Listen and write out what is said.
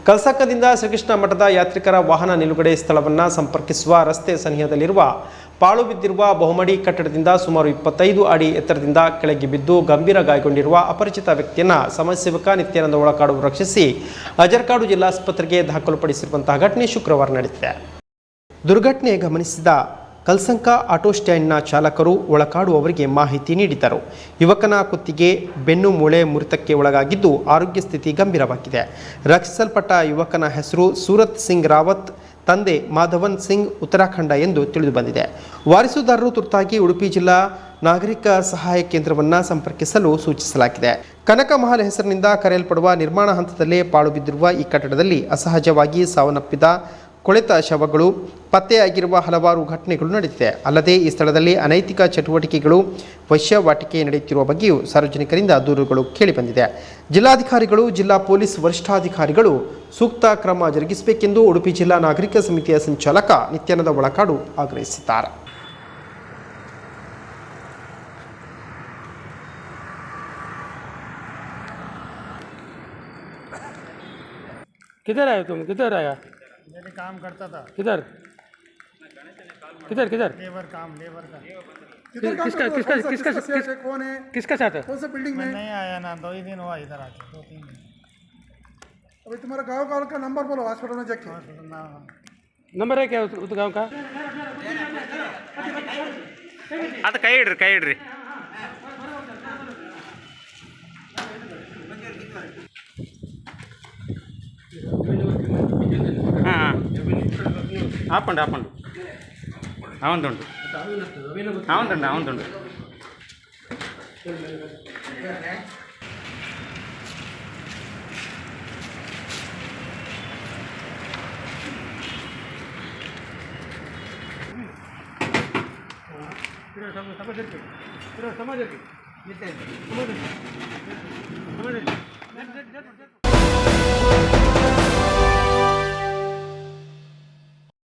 ಕಲ್ಸಕ್ಕದಿಂದ ಶ್ರೀಕೃಷ್ಣ ಮಠದ ಯಾತ್ರಿಕರ ವಾಹನ ನಿಲುಗಡೆ ಸ್ಥಳವನ್ನು ಸಂಪರ್ಕಿಸುವ ರಸ್ತೆ ಸನಿಹದಲ್ಲಿರುವ ಪಾಳು ಬಿದ್ದಿರುವ ಬಹುಮಡಿ ಕಟ್ಟಡದಿಂದ ಸುಮಾರು 25 ಅಡಿ ಎತ್ತರದಿಂದ ಕೆಳಗೆ ಬಿದ್ದು ಗಂಭೀರ ಗಾಯಗೊಂಡಿರುವ ಅಪರಿಚಿತ ವ್ಯಕ್ತಿಯನ್ನು ಸಮಾಜ ಸೇವಕ ನಿತ್ಯಾನಂದ ಒಳಕಾಡು ರಕ್ಷಿಸಿ ಅಜರ್ಕಾಡು ಜಿಲ್ಲಾಸ್ಪತ್ರೆಗೆ ದಾಖಲುಪಡಿಸಿರುವಂತಹ ಘಟನೆ ಶುಕ್ರವಾರ ನಡೆದಿದೆ. ದುರ್ಘಟನೆ ಗಮನಿಸಿದ ಕಲ್ಸಂಕ ಆಟೋ ಸ್ಟ್ಯಾಂಡ್ನ ಚಾಲಕರು ಒಳಕಾಡು ಅವರಿಗೆ ಮಾಹಿತಿ ನೀಡಿದರು. ಯುವಕನ ಕುತ್ತಿಗೆ ಬೆನ್ನು ಮೂಳೆ ಮುರಿತಕ್ಕೆ ಒಳಗಾಗಿದ್ದು ಆರೋಗ್ಯ ಸ್ಥಿತಿ ಗಂಭೀರವಾಗಿದೆ. ರಕ್ಷಿಸಲ್ಪಟ್ಟ ಯುವಕನ ಹೆಸರು ಸೂರತ್ ಸಿಂಗ್ ರಾವತ್, ತಂದೆ ಮಾಧವನ್ ಸಿಂಗ್, ಉತ್ತರಾಖಂಡ ಎಂದು ತಿಳಿದುಬಂದಿದೆ. ವಾರಸುದಾರರು ತುರ್ತಾಗಿ ಉಡುಪಿ ಜಿಲ್ಲಾ ನಾಗರಿಕ ಸಹಾಯ ಕೇಂದ್ರವನ್ನು ಸಂಪರ್ಕಿಸಲು ಸೂಚಿಸಲಾಗಿದೆ. ಕನಕ ಮಹಲ್ ಹೆಸರಿನಿಂದ ಕರೆಯಲ್ಪಡುವ ನಿರ್ಮಾಣ ಹಂತದಲ್ಲೇ ಪಾಳು ಬಿದ್ದಿರುವ ಈ ಕಟ್ಟಡದಲ್ಲಿ ಅಸಹಜವಾಗಿ ಸಾವನ್ನಪ್ಪಿದ ಕೊಳೆತ ಶವಗಳು ಪತ್ತೆಯಾಗಿರುವ ಹಲವಾರು ಘಟನೆಗಳು ನಡೆದಿದೆ. ಅಲ್ಲದೆ ಈ ಸ್ಥಳದಲ್ಲಿ ಅನೈತಿಕ ಚಟುವಟಿಕೆಗಳು, ವೈಶ್ಯವಾಟಿಕೆ ನಡೆಯುತ್ತಿರುವ ಬಗ್ಗೆಯೂ ಸಾರ್ವಜನಿಕರಿಂದ ದೂರುಗಳು ಕೇಳಿಬಂದಿದೆ. ಜಿಲ್ಲಾಧಿಕಾರಿಗಳು, ಜಿಲ್ಲಾ ಪೊಲೀಸ್ ವರಿಷ್ಠಾಧಿಕಾರಿಗಳು ಸೂಕ್ತ ಕ್ರಮ ಜರುಗಿಸಬೇಕೆಂದು ಉಡುಪಿ ಜಿಲ್ಲಾ ನಾಗರಿಕ ಸಮಿತಿಯ ಸಂಚಾಲಕ ನಿತ್ಯಾನಂದ ಒಳಕಾಡು ಆಗ್ರಹಿಸಿದ್ದಾರೆ. किधर आए तुम? किधर आया? मैंने काम करता था। किधर किधर किधर? लेबर का। किसका किसका किसका किसका कौन है? किसका साथ है? कौन सा बिल्डिंग में? नहीं आया ना, 2 ही दिन हुआ इधर आके, 2-3 दिन। अभी तुम्हारा गाँव का नंबर बोलो, हॉस्पिटल में जाके। नंबर है क्या उस गाँव का? ಅದು ಕೈ ಇಡ್ರಿ ఆపండి అవుతుండు समाज